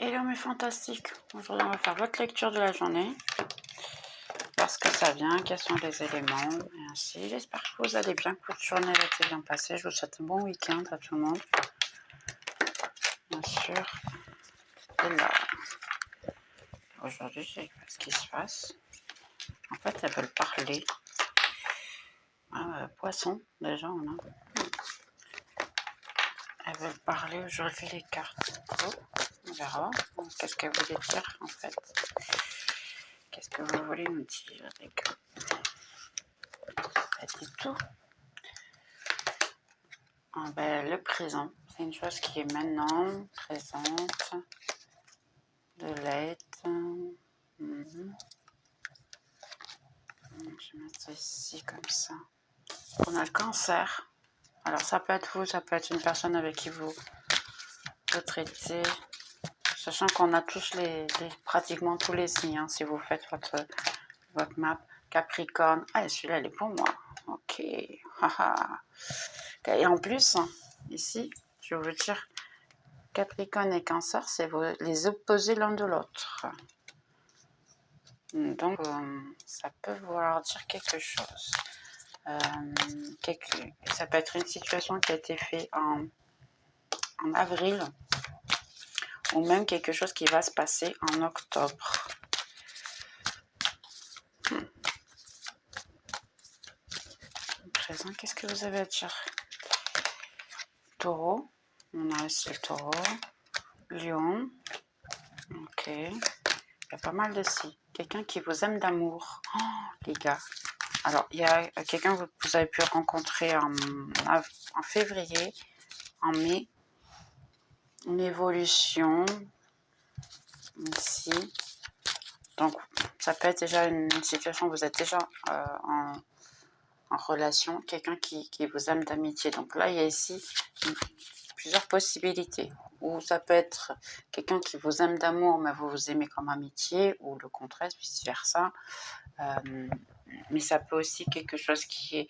Hello mes fantastiques, aujourd'hui on va faire votre lecture de la journée, voir ce que ça vient, quels sont les éléments, et ainsi. J'espère que vous allez bien, que votre journée a été bien passée. Je vous souhaite un bon week-end à tout le monde, bien sûr. Et là, aujourd'hui, je sais pas ce qui se passe. En fait, elles veulent parler. Poisson, déjà, on a. Elles veulent parler aujourd'hui, les cartes. Oh, on verra. Qu'est-ce qu'elles voulaient dire, en fait? Qu'est-ce que vous voulez nous dire, les gars? Ça dit tout. Ah ben, le présent, c'est une chose qui est maintenant, présente, de l'aide. Je vais mettre ça ici comme ça. On a le cancer. Alors ça peut être vous, ça peut être une personne avec qui vous traitez. Sachant qu'on a tous pratiquement tous les signes, hein, si vous faites votre map. Capricorne. Ah, celui-là, il est pour moi. Ok. Et en plus, ici, je vais vous dire, Capricorne et Cancer, c'est les opposés l'un de l'autre. Donc, ça peut vouloir dire quelque chose. Ça peut être une situation qui a été faite en avril, ou même quelque chose qui va se passer en octobre. Présent, qu'est-ce que vous avez à dire? Taureau, on a aussi le taureau. Lion, ok. Il y a pas mal de si. Quelqu'un qui vous aime d'amour, les gars. Alors, il y a quelqu'un que vous avez pu rencontrer en février, en mai. Une évolution ici. Donc, ça peut être déjà une situation où vous êtes déjà en relation. Quelqu'un qui vous aime d'amitié. Donc là, il y a ici plusieurs possibilités. Ou ça peut être quelqu'un qui vous aime d'amour, mais vous vous aimez comme amitié, ou le contraire, vice-versa. Mais ça peut aussi quelque chose qui est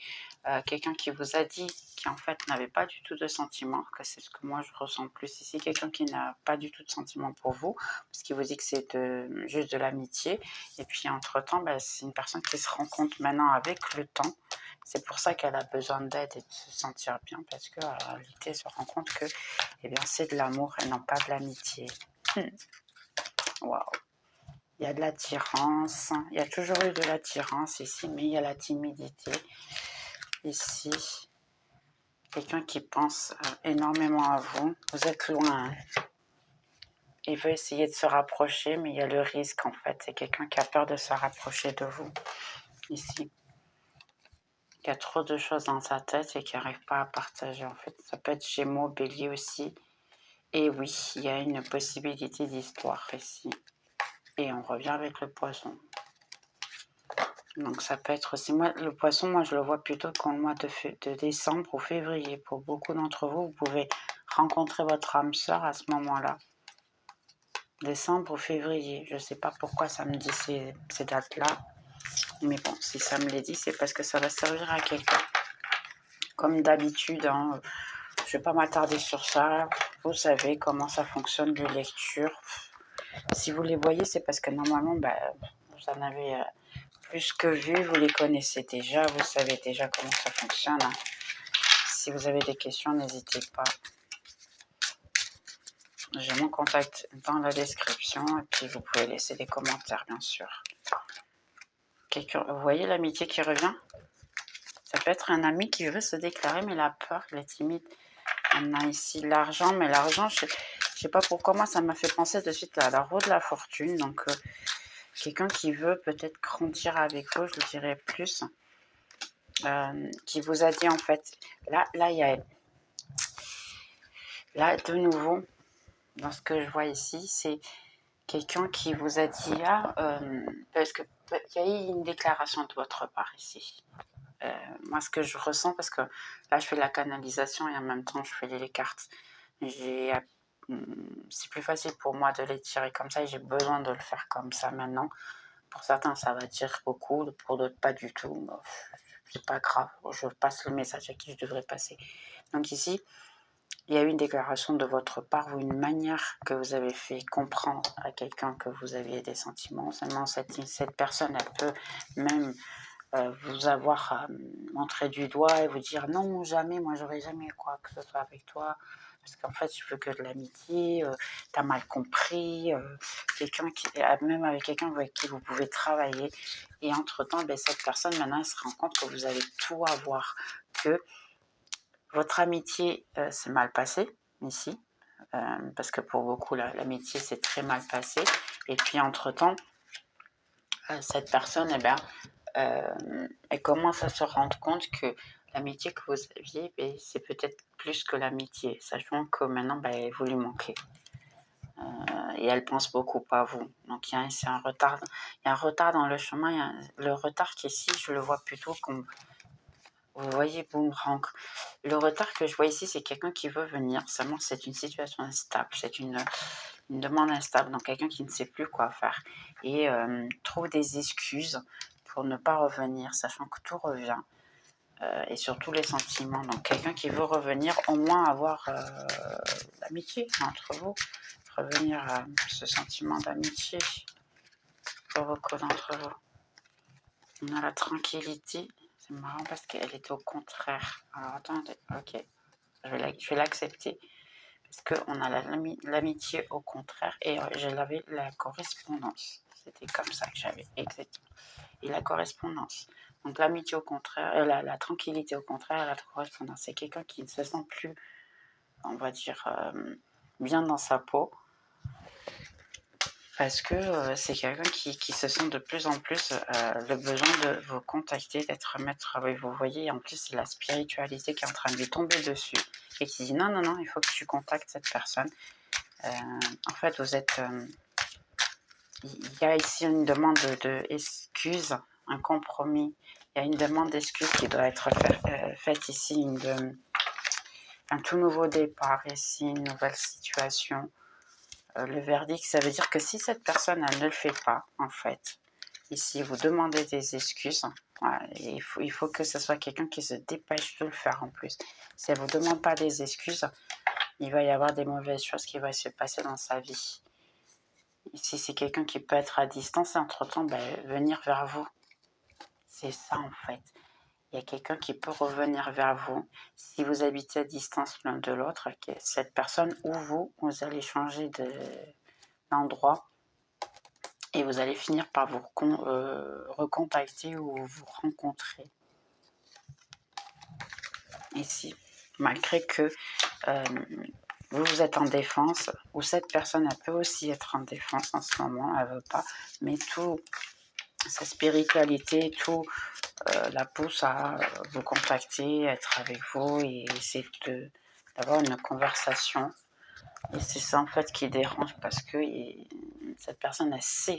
quelqu'un qui vous a dit qui en fait n'avait pas du tout de sentiments, que c'est ce que moi je ressens plus ici, quelqu'un qui n'a pas du tout de sentiments pour vous, parce qu'il vous dit que c'est juste de l'amitié, et puis entre-temps, c'est une personne qui se rend compte maintenant avec le temps, c'est pour ça qu'elle a besoin d'aide et de se sentir bien, parce qu'en réalité, elle se rend compte que c'est de l'amour et non pas de l'amitié. Waouh! Il y a de l'attirance, il y a toujours eu de l'attirance ici, mais il y a la timidité ici. Quelqu'un qui pense énormément à vous. Vous êtes loin. Il veut essayer de se rapprocher, mais il y a le risque en fait. C'est quelqu'un qui a peur de se rapprocher de vous. Ici. Il y a trop de choses dans sa tête et qui n'arrive pas à partager. En fait, ça peut être Gémeaux, Bélier aussi. Et oui, il y a une possibilité d'histoire ici. Et on revient avec le Poisson. Donc ça peut être aussi, moi le Poisson, moi je le vois plutôt qu'en le mois de décembre ou février. Pour beaucoup d'entre vous, vous pouvez rencontrer votre âme sœur à ce moment-là. Décembre ou février, je ne sais pas pourquoi ça me dit ces dates-là. Mais bon, si ça me les dit, c'est parce que ça va servir à quelqu'un. Comme d'habitude, hein, je ne vais pas m'attarder sur ça. Vous savez comment ça fonctionne, les lectures. Si vous les voyez, c'est parce que normalement, vous en avez... plus que vu, vous les connaissez déjà, vous savez déjà comment ça fonctionne. Hein. Si vous avez des questions, n'hésitez pas. J'ai mon contact dans la description et puis vous pouvez laisser des commentaires, bien sûr. Vous voyez l'amitié qui revient? Ça peut être un ami qui veut se déclarer, mais il a peur, il est timide. On a ici l'argent, mais l'argent, je ne sais pas pourquoi, moi, ça m'a fait penser de suite à la roue de la fortune. Donc, quelqu'un qui veut peut-être grandir avec vous, je le dirais plus. Qui vous a dit en fait, là il y a, là de nouveau, dans ce que je vois ici, c'est quelqu'un qui vous a dit, parce que il y a eu une déclaration de votre part ici. Moi, ce que je ressens, parce que là, je fais la canalisation et en même temps, je fais les cartes. C'est plus facile pour moi de les tirer comme ça et j'ai besoin de le faire comme ça maintenant. Pour certains, ça va dire beaucoup, pour d'autres, pas du tout. C'est pas grave, je passe le message à qui je devrais passer. Donc ici, il y a eu une déclaration de votre part ou une manière que vous avez fait comprendre à quelqu'un que vous aviez des sentiments. Seulement, cette personne, elle peut même vous avoir montré du doigt et vous dire non, jamais, moi j'aurais jamais quoi que ce soit avec toi, parce qu'en fait je veux que de l'amitié, t'as mal compris, quelqu'un qui, même avec quelqu'un avec qui vous pouvez travailler, et entre temps cette personne maintenant elle se rend compte que vous allez tout avoir, que votre amitié s'est mal passée ici, parce que pour beaucoup l'amitié s'est très mal passée, et puis entre temps cette personne elle commence à se rendre compte que l'amitié que vous aviez, c'est peut-être plus que l'amitié, sachant que maintenant, vous lui manquez. Et elle pense beaucoup à vous. Donc, il y a un retard dans le chemin. Le retard qui ici, je le vois plutôt comme, vous voyez, boomerang. Le retard que je vois ici, c'est quelqu'un qui veut venir. Seulement, c'est une situation instable. C'est une demande instable. Donc, quelqu'un qui ne sait plus quoi faire. Et trouve des excuses pour ne pas revenir, sachant que tout revient. Et surtout les sentiments. Donc, quelqu'un qui veut revenir, au moins avoir l'amitié entre vous. Revenir à ce sentiment d'amitié pour beaucoup d'entre vous. On a la tranquillité. C'est marrant parce qu'elle est au contraire. Alors, attendez. Ok. Je vais l'accepter. Parce qu'on a l'amitié au contraire. Et je l'avais la correspondance. C'était comme ça que j'avais. Exactement. Et la correspondance. Donc l'amitié au contraire, la tranquillité au contraire, la correspondance. C'est quelqu'un qui ne se sent plus, on va dire, bien dans sa peau. Parce que c'est quelqu'un qui se sent de plus en plus le besoin de vous contacter, d'être maître avec vous. Vous voyez, en plus, c'est la spiritualité qui est en train de lui tomber dessus. Et qui dit non, non, non, il faut que tu contactes cette personne. En fait, vous êtes... il y a ici une demande d'excuses, un compromis. Il y a une demande d'excuses qui doit être faite ici, un tout nouveau départ ici, une nouvelle situation. Le verdict, ça veut dire que si cette personne, elle ne le fait pas, en fait, ici, vous demandez des excuses, voilà, et il faut que ce soit quelqu'un qui se dépêche de le faire en plus. Si elle ne vous demande pas des excuses, il va y avoir des mauvaises choses qui vont se passer dans sa vie. Ici, c'est quelqu'un qui peut être à distance et entre-temps, venir vers vous. C'est ça, en fait. Il y a quelqu'un qui peut revenir vers vous. Si vous habitez à distance l'un de l'autre, cette personne ou vous allez changer d'endroit et vous allez finir par vous recontacter ou vous rencontrer. Ici, malgré que vous êtes en défense, ou cette personne elle peut aussi être en défense en ce moment, elle ne veut pas, mais tout, sa spiritualité, tout la pousse à vous contacter, être avec vous et essayer d'avoir une conversation. Et c'est ça en fait qui dérange parce que cette personne, elle sait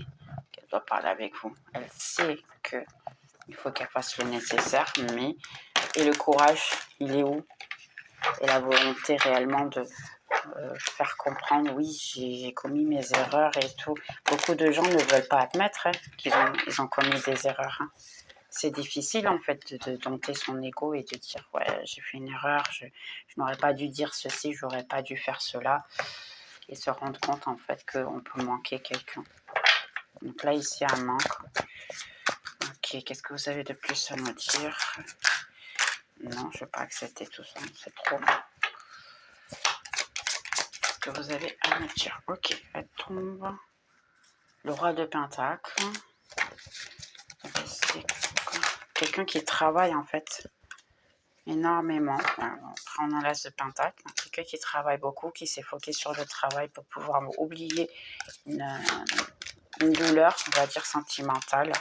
qu'elle doit parler avec vous. Elle sait qu'il faut qu'elle fasse le nécessaire, mais... Et le courage, il est où? Et la volonté réellement de faire comprendre, oui, j'ai commis mes erreurs et tout. Beaucoup de gens ne veulent pas admettre qu'ils ont commis des erreurs. C'est difficile en fait de dompter son ego et de dire ouais, j'ai fait une erreur, je n'aurais pas dû dire ceci, j'aurais pas dû faire cela, et se rendre compte en fait qu'on peut manquer quelqu'un. Donc là ici un manque. Ok, qu'est-ce que vous avez de plus à me dire? Non, je ne vais pas accepter tout ça, c'est trop. Qu'est-ce que vous avez à me dire? Ok, elle tombe. Le roi de Pentacle. C'est quelqu'un qui travaille en fait énormément. Après, on a l'as de Pentacle. Quelqu'un qui travaille beaucoup, qui s'est focalisé sur le travail pour pouvoir oublier une douleur, on va dire, sentimentale.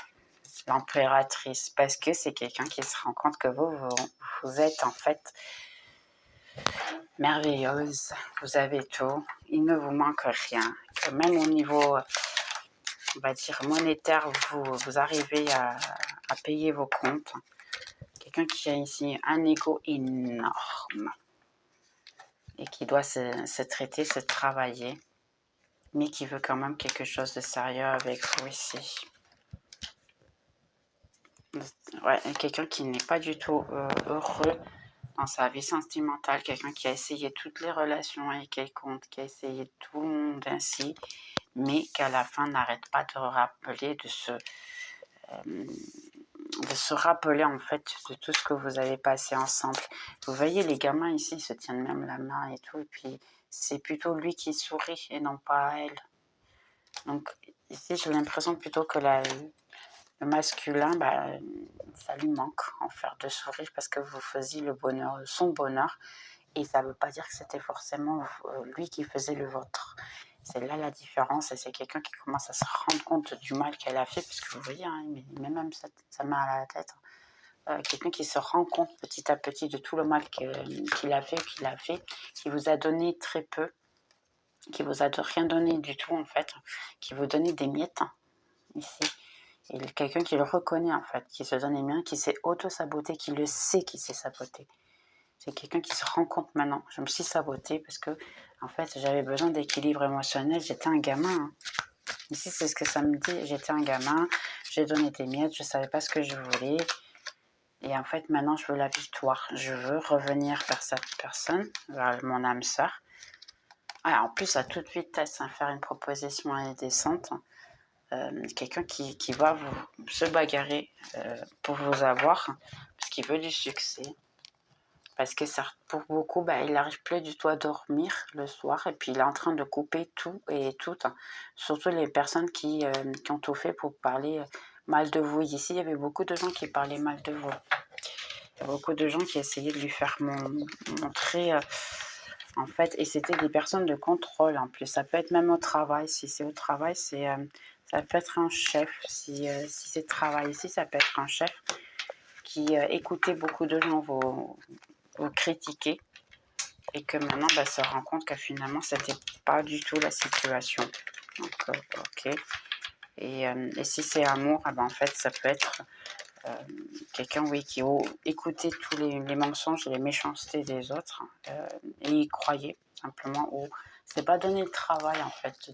L'impératrice, parce que c'est quelqu'un qui se rend compte que vous êtes en fait merveilleuse, vous avez tout, il ne vous manque rien, que même au niveau, on va dire, monétaire, vous arrivez à payer vos comptes. Quelqu'un qui a ici un ego énorme et qui doit se traiter, se travailler, mais qui veut quand même quelque chose de sérieux avec vous ici. Ouais, quelqu'un qui n'est pas du tout heureux dans sa vie sentimentale, quelqu'un qui a essayé toutes les relations et quelconques, qui a essayé tout le monde ainsi, mais qu'à la fin n'arrête pas de rappeler, de se rappeler en fait de tout ce que vous avez passé ensemble. Vous voyez, les gamins ici se tiennent même la main et tout, et puis c'est plutôt lui qui sourit et non pas elle. Donc ici, j'ai l'impression plutôt que le masculin, ça lui manque en faire de sourire parce que vous faisiez le bonheur, son bonheur, et ça ne veut pas dire que c'était forcément lui qui faisait le vôtre. C'est là la différence, et c'est quelqu'un qui commence à se rendre compte du mal qu'elle a fait, puisque vous voyez, hein, il met même sa main à la tête. Quelqu'un qui se rend compte petit à petit de tout le mal qu'il a fait, qui vous a donné très peu, qui vous a rien donné du tout en fait, qui vous donnait des miettes ici. Et quelqu'un qui le reconnaît en fait, qui se donne les miens, qui sait auto-saboter, qui le sait qu'il s'est saboté. C'est quelqu'un qui se rend compte maintenant. Je me suis sabotée parce que en fait j'avais besoin d'équilibre émotionnel. J'étais un gamin. Hein. Ici c'est ce que ça me dit. J'étais un gamin. J'ai donné des miettes. Je savais pas ce que je voulais. Et en fait maintenant je veux la victoire. Je veux revenir vers cette personne, vers mon âme sœur. Ah, en plus à toute vitesse, hein, faire une proposition indécente. Quelqu'un qui va se bagarrer pour vous avoir, parce qu'il veut du succès. Parce que ça, pour beaucoup, il n'arrive plus du tout à dormir le soir, et puis il est en train de couper tout et tout, hein. Surtout les personnes qui ont tout fait pour parler mal de vous. Ici, il y avait beaucoup de gens qui parlaient mal de vous. Il y a beaucoup de gens qui essayaient de lui faire montrer... en fait, et c'était des personnes de contrôle en plus. Ça peut être même au travail. Si c'est au travail, ça peut être un chef. Si c'est travail ici, ça peut être un chef qui écoutait beaucoup de gens vous critiquer, et que maintenant se rend compte que finalement, c'était pas du tout la situation. Donc, ok. Et si c'est amour, en fait, ça peut être quelqu'un, oui, qui écoutait tous les mensonges et les méchancetés des autres, et y croyait simplement, ou c'est pas donner le travail en fait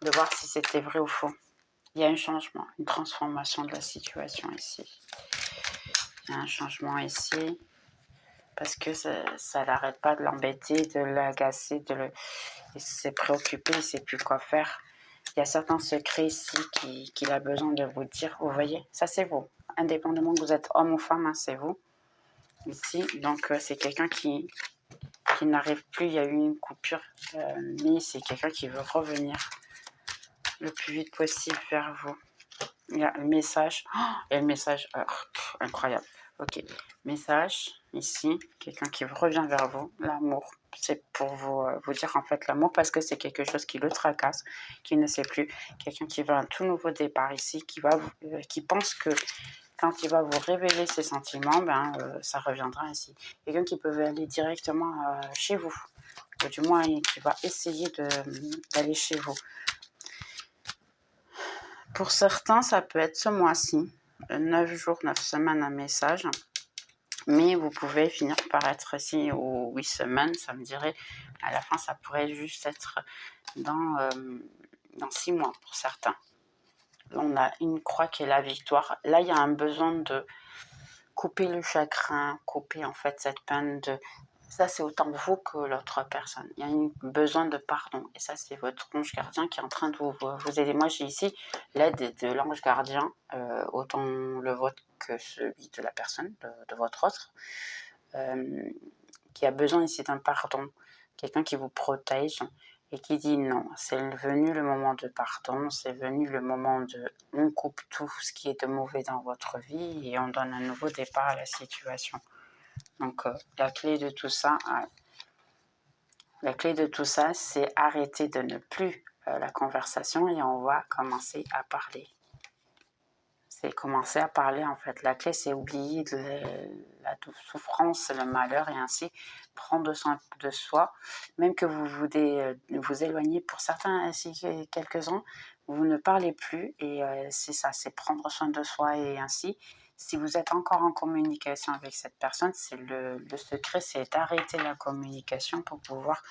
de voir si c'était vrai ou faux. Il y a un changement, une transformation de la situation ici. Il y a un changement ici parce que ça n'arrête pas de l'embêter, de l'agacer, il s'est préoccupé, il ne sait plus quoi faire. Il y a certains secrets ici qu'il a besoin de vous dire. Vous voyez, ça c'est vous. Indépendamment que vous êtes homme ou femme, hein, c'est vous. Ici, donc c'est quelqu'un qui n'arrive plus, il y a eu une coupure, mais c'est quelqu'un qui veut revenir le plus vite possible vers vous. Il y a le message, et le message, incroyable. Ok, message, ici, quelqu'un qui revient vers vous, l'amour. C'est pour vous dire en fait l'amour parce que c'est quelque chose qui le tracasse, qui ne sait plus. Quelqu'un qui veut un tout nouveau départ ici, qui pense que quand il va vous révéler ses sentiments, ça reviendra ainsi. Quelqu'un qui peut aller directement chez vous, ou du moins qui va essayer d'aller chez vous. Pour certains, ça peut être ce mois-ci, 9 jours, 9 semaines, un message. Mais vous pouvez finir par être ici aux 8 semaines, ça me dirait. À la fin, ça pourrait juste être dans 6 mois pour certains. On a une croix qui est la victoire. Là, il y a un besoin de couper le chagrin, couper en fait cette peine de... Ça, c'est autant vous que l'autre personne. Il y a un besoin de pardon. Et ça, c'est votre ange gardien qui est en train de vous aider. Moi, j'ai ici l'aide de l'ange gardien, autant le vôtre que celui de la personne, de votre autre, qui a besoin ici d'un pardon. Quelqu'un qui vous protège et qui dit non. C'est venu le moment de pardon. C'est venu le moment de... On coupe tout ce qui est de mauvais dans votre vie et on donne un nouveau départ à la situation. Donc, la clé de tout ça, c'est arrêter de ne plus la conversation et on va commencer à parler. C'est commencer à parler en fait. La clé, c'est oublier la souffrance, le malheur et ainsi prendre soin de soi. Même que vous vous éloignez pour certains, ainsi que quelques-uns, vous ne parlez plus et c'est ça, c'est prendre soin de soi et ainsi. Si vous êtes encore en communication avec cette personne, c'est le secret, c'est d'arrêter la communication pour pouvoir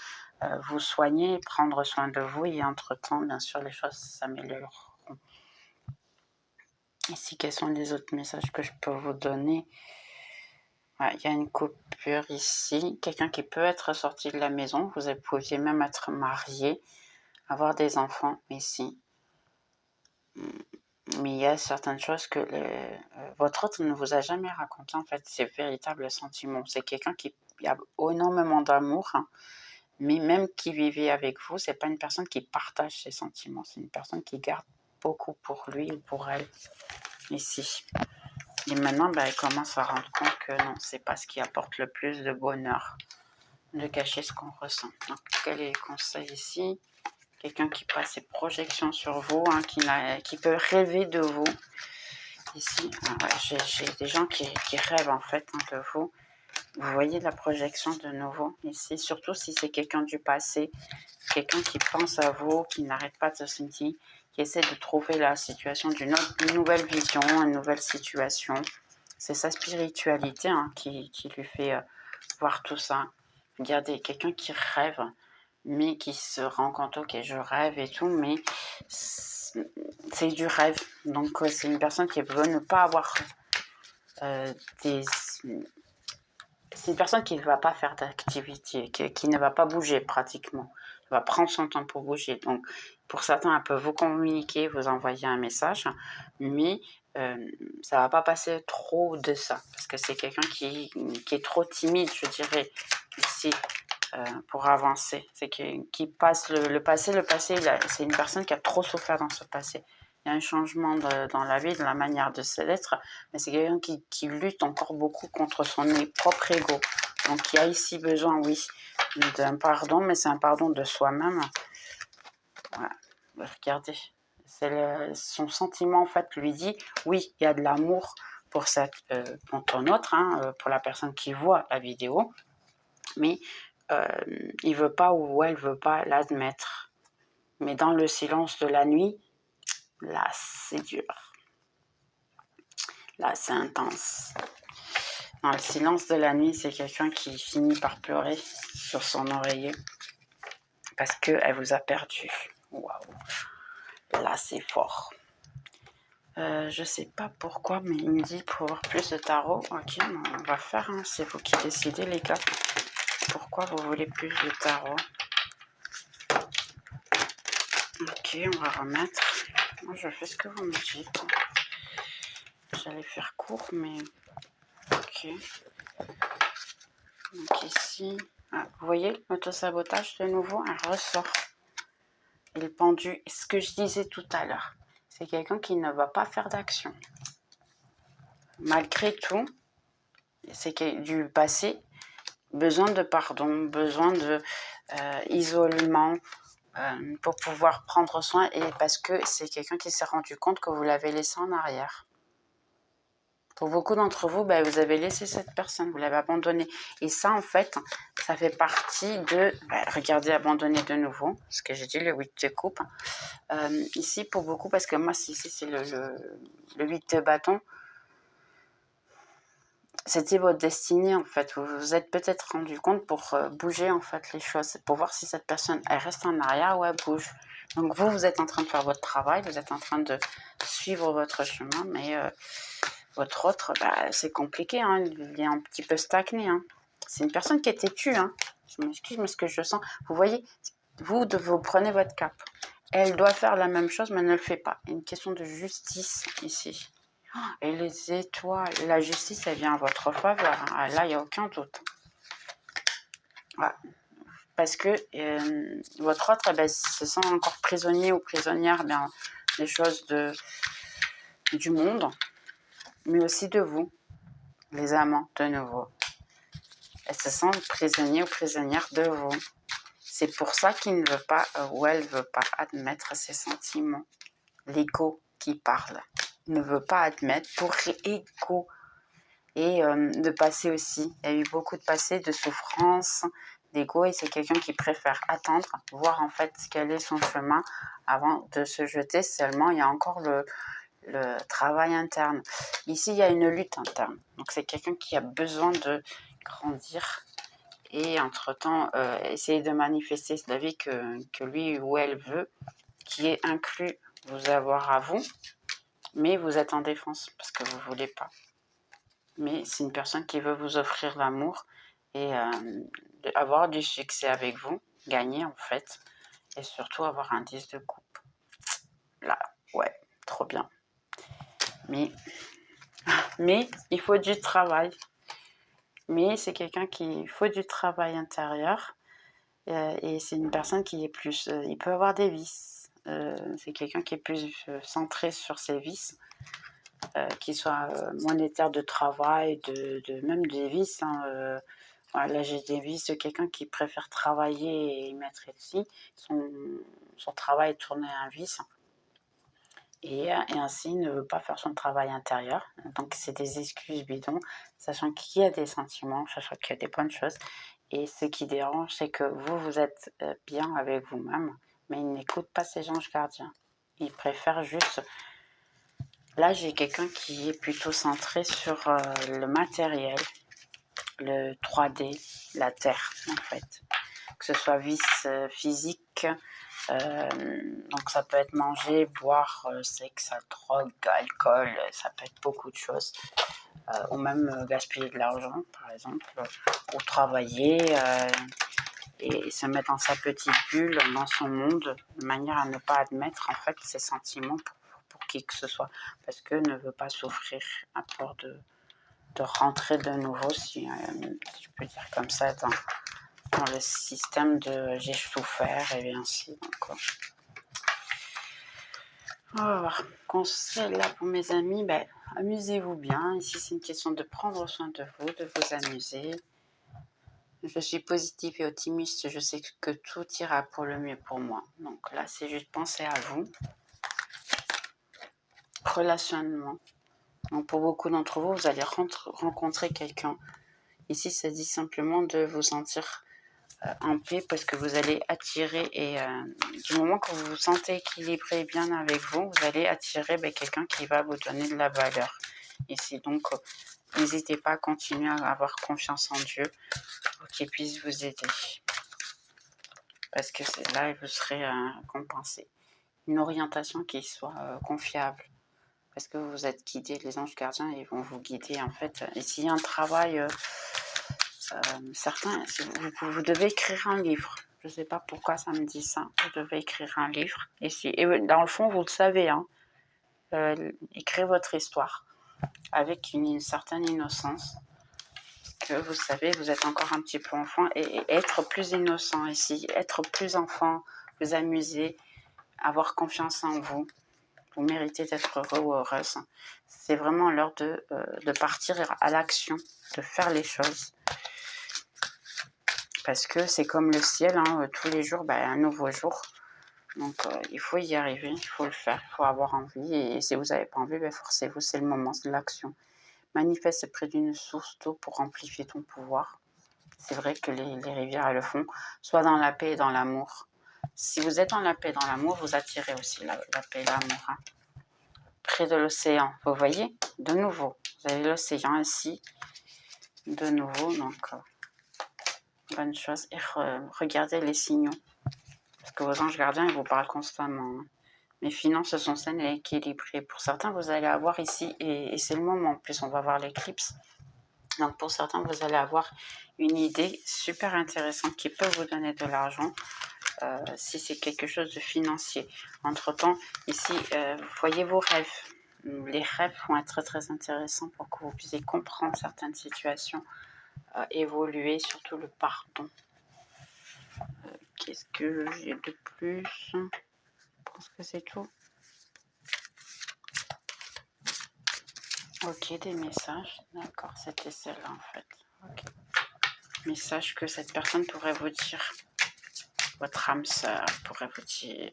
vous soigner, prendre soin de vous et entre-temps, bien sûr, les choses s'amélioreront. Ici, quels sont les autres messages que je peux vous donner? Ouais, il y a une coupure ici. Quelqu'un qui peut être sorti de la maison. Vous pouviez même être marié, avoir des enfants ici. Mais il y a certaines choses que votre autre ne vous a jamais racontées. En fait, c'est véritables sentiments. C'est quelqu'un qui a énormément d'amour, hein, mais même qui vivait avec vous, c'est pas une personne qui partage ses sentiments. C'est une personne qui garde beaucoup pour lui ou pour elle ici. Et maintenant, elle commence à rendre compte que non, c'est pas ce qui apporte le plus de bonheur, de cacher ce qu'on ressent. Donc, quel est le conseil ici? Quelqu'un qui passe ses projections sur vous, hein, qui peut rêver de vous. Ici, ouais, j'ai des gens qui rêvent en fait, hein, de vous. Vous voyez la projection de nouveau ici, surtout si c'est quelqu'un du passé, quelqu'un qui pense à vous, qui n'arrête pas de se sentir, qui essaie de trouver la situation d'une nouvelle vision, une nouvelle situation. C'est sa spiritualité, hein, qui lui fait voir tout ça. Regardez, quelqu'un qui rêve, mais qui se rend compte, ok, je rêve et tout, mais c'est du rêve. Donc, c'est une personne qui veut ne pas avoir des... C'est une personne qui ne va pas faire d'activité, qui ne va pas bouger pratiquement. Elle va prendre son temps pour bouger. Donc, pour certains, elle peut vous communiquer, vous envoyer un message, mais ça ne va pas passer trop de ça. Parce que c'est quelqu'un qui est trop timide, je dirais, ici, pour avancer. C'est qui passe le passé. Le passé, c'est une personne qui a trop souffert dans ce passé. Il y a un changement dans la vie, de la manière de s'être, mais c'est quelqu'un qui lutte encore beaucoup contre son propre ego. Donc il y a ici besoin, oui, d'un pardon, mais c'est un pardon de soi-même. Voilà. Regardez, son sentiment en fait lui dit, oui, il y a de l'amour pour ton autre, hein, pour la personne qui voit la vidéo, mais il veut pas ou elle veut pas l'admettre. Mais dans le silence de la nuit, là, c'est dur. Là, c'est intense. Dans le silence de la nuit, c'est quelqu'un qui finit par pleurer sur son oreiller parce qu'elle vous a perdu. Waouh. Là, c'est fort. Je sais pas pourquoi, mais il me dit pour avoir plus de tarot. Ok, on va faire. Hein, c'est vous qui décidez, les gars. Pourquoi vous voulez plus de tarot? Ok, on va remettre. Moi, je fais ce que vous me dites. J'allais faire court, mais... Ok. Donc ici... Ah, vous voyez, l'auto-sabotage, de nouveau, un ressort. Et le pendu, ce que je disais tout à l'heure, c'est quelqu'un qui ne va pas faire d'action. Malgré tout, c'est du passé, besoin de pardon, besoin de isolement, pour pouvoir prendre soin, et parce que c'est quelqu'un qui s'est rendu compte que vous l'avez laissé en arrière. Pour beaucoup d'entre vous, vous avez laissé cette personne, vous l'avez abandonnée. Et ça, en fait, ça fait partie de... regardez, abandonner de nouveau, ce que j'ai dit, le 8 de coupe. Ici, pour beaucoup, parce que moi, ici, c'est le 8 de bâton. C'était votre destinée, en fait. Vous vous êtes peut-être rendu compte pour bouger, en fait, les choses. Pour voir si cette personne, elle reste en arrière ou elle bouge. Donc, vous êtes en train de faire votre travail, vous êtes en train de suivre votre chemin, mais... votre autre, c'est compliqué, hein, il est un petit peu stagné. Hein. C'est une personne qui est têtue. Hein. Je m'excuse, mais ce que je sens, vous voyez, vous prenez votre cap. Elle doit faire la même chose, mais elle ne le fait pas. Il y a une question de justice ici. Et les étoiles, la justice, elle vient à votre faveur. Hein. Là, il n'y a aucun doute. Voilà. Parce que votre autre, se sent encore prisonnier ou prisonnière des choses du monde, mais aussi de vous. Les amants, de nouveau. Elle se sent prisonnier ou prisonnière de vous. C'est pour ça qu'il ne veut pas, ou elle ne veut pas admettre ses sentiments. L'ego qui parle. Ne veut pas admettre pour ego. Et de passé aussi. Il y a eu beaucoup de passé, de souffrance, d'ego. Et c'est quelqu'un qui préfère attendre, voir en fait quel est son chemin avant de se jeter. Seulement, il y a encore le travail interne. Ici, il y a une lutte interne. Donc, c'est quelqu'un qui a besoin de grandir et, entre-temps, essayer de manifester la vie que lui ou elle veut, qui est inclus vous avoir à vous, mais vous êtes en défense parce que vous ne voulez pas. mais c'est une personne qui veut vous offrir l'amour et avoir du succès avec vous, gagner en fait, et surtout avoir un 10 de coupe. Là, ouais, trop bien. Mais il faut du travail. Mais c'est quelqu'un qui faut du travail intérieur et c'est une personne qui est plus... il peut avoir des vices. C'est quelqu'un qui est plus centré sur ses vices, qu'il soit monétaire de travail, même des vices. Hein, là, j'ai des vices de quelqu'un qui préfère travailler et y mettre ici. Son travail est tourné à un vice. Et ainsi ne veut pas faire son travail intérieur. Donc c'est des excuses bidons, sachant qu'il y a des sentiments, sachant qu'il y a des bonnes choses. Et ce qui dérange, c'est que vous êtes bien avec vous-même, mais il n'écoute pas ses anges gardiens. Il préfère juste... Là, j'ai quelqu'un qui est plutôt centré sur le matériel, le 3D, la Terre, en fait. Que ce soit vice physique, donc ça peut être manger, boire, sexe, drogue, alcool, ça peut être beaucoup de choses. Ou même gaspiller de l'argent, par exemple, ou travailler et se mettre dans sa petite bulle, dans son monde, de manière à ne pas admettre en fait ses sentiments pour qui que ce soit, parce que ne veut pas souffrir, à peur de rentrer de nouveau, si je peux dire comme ça, dans le système de j'ai souffert et ainsi. Donc, on va voir. Conseil là pour mes amis, ben, amusez-vous bien. Ici, c'est une question de prendre soin de vous amuser. Je suis positive et optimiste. Je sais que tout ira pour le mieux pour moi. Donc là, c'est juste penser à vous. Relationnement. Donc pour beaucoup d'entre vous, vous allez rencontrer quelqu'un. Ici, ça dit simplement de vous sentir en paix parce que vous allez attirer et du moment que vous vous sentez équilibré et bien avec vous, vous allez attirer quelqu'un qui va vous donner de la valeur ici. Donc n'hésitez pas à continuer à avoir confiance en Dieu pour qu'il puisse vous aider parce que là vous serez compensé. Une orientation qui soit confiable parce que vous êtes guidé, les anges gardiens ils vont vous guider en fait. Et s'il y a un travail certains, vous devez écrire un livre. Je ne sais pas pourquoi ça me dit ça. Vous devez écrire un livre. Et dans le fond, vous le savez, hein, écrivez votre histoire avec une certaine innocence. Que vous savez, vous êtes encore un petit peu enfant et être plus innocent ici, être plus enfant, vous amuser, avoir confiance en vous. Vous méritez d'être heureux ou heureuse. C'est vraiment l'heure de partir à l'action, de faire les choses. Parce que c'est comme le ciel, hein, tous les jours, un nouveau jour. Donc il faut y arriver, il faut le faire, il faut avoir envie. Et si vous n'avez pas envie, forcez-vous, c'est le moment, c'est l'action. Manifeste près d'une source d'eau pour amplifier ton pouvoir. C'est vrai que les rivières, elles le font, soit dans la paix et dans l'amour. Si vous êtes dans la paix et dans l'amour, vous attirez aussi la paix et l'amour. Hein. Près de l'océan, vous voyez, de nouveau, vous avez l'océan ici, de nouveau, donc... bonne chose. Et regardez les signaux. Parce que vos anges gardiens, ils vous parlent constamment. Mes finances sont saines et équilibrées. Pour certains, vous allez avoir ici, et c'est le moment, en plus, on va voir l'éclipse. Donc pour certains, vous allez avoir une idée super intéressante qui peut vous donner de l'argent. Si c'est quelque chose de financier. Entre-temps, ici, voyez vos rêves. Les rêves vont être très, très intéressants pour que vous puissiez comprendre certaines situations, évoluer, surtout le pardon. Qu'est-ce que j'ai de plus? Je pense que c'est tout. Ok, des messages. D'accord, c'était celle-là en fait. Ok. Message que cette personne pourrait vous dire. Votre âme sœur pourrait vous dire.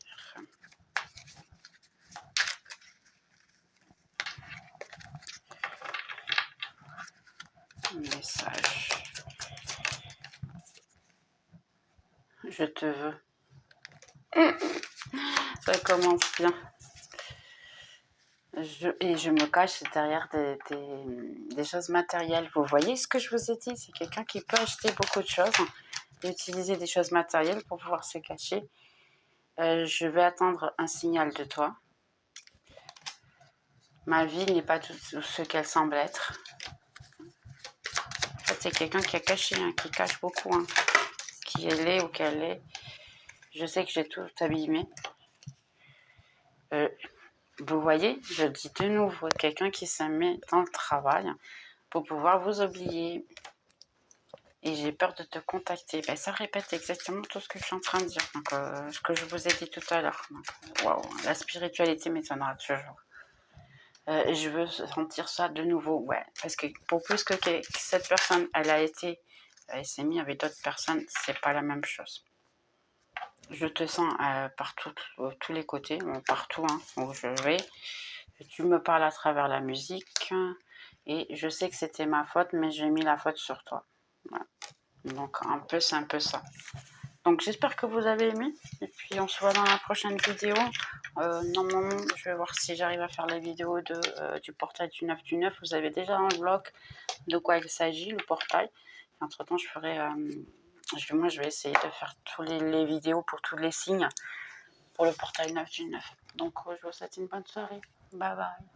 Message. Je te veux. Ça commence bien. Je me cache derrière des choses matérielles. Vous voyez ce que je vous ai dit? C'est quelqu'un qui peut acheter beaucoup de choses et utiliser des choses matérielles pour pouvoir se cacher. Je vais attendre un signal de toi. Ma vie n'est pas tout ce qu'elle semble être. fait, c'est quelqu'un qui a caché, hein, qui cache beaucoup, hein, qui elle est ou qu'elle est. Je sais que j'ai tout abîmé. Vous voyez, je dis de nouveau, quelqu'un qui se met dans le travail pour pouvoir vous oublier. Et j'ai peur de te contacter. Ben, ça répète exactement tout ce que je suis en train de dire. Donc, ce que je vous ai dit tout à l'heure. Waouh, la spiritualité m'étonnera toujours. Je veux sentir ça de nouveau. Ouais, parce que pour plus que cette personne, elle s'est mise avec d'autres personnes, c'est pas la même chose. Je te sens partout, tous les côtés, partout hein, où je vais. Tu me parles à travers la musique. Et je sais que c'était ma faute, mais j'ai mis la faute sur toi. Voilà. Donc un peu c'est un peu ça. Donc j'espère que vous avez aimé. Et puis on se voit dans la prochaine vidéo. Normalement je vais voir si j'arrive à faire la vidéo du portail du 9 du 9. Vous avez déjà un vlog de quoi il s'agit, le portail. Et entre temps je ferai... moi je vais essayer de faire tous les vidéos pour tous les signes pour le portail 9 du 9. Donc je vous souhaite une bonne soirée. Bye bye.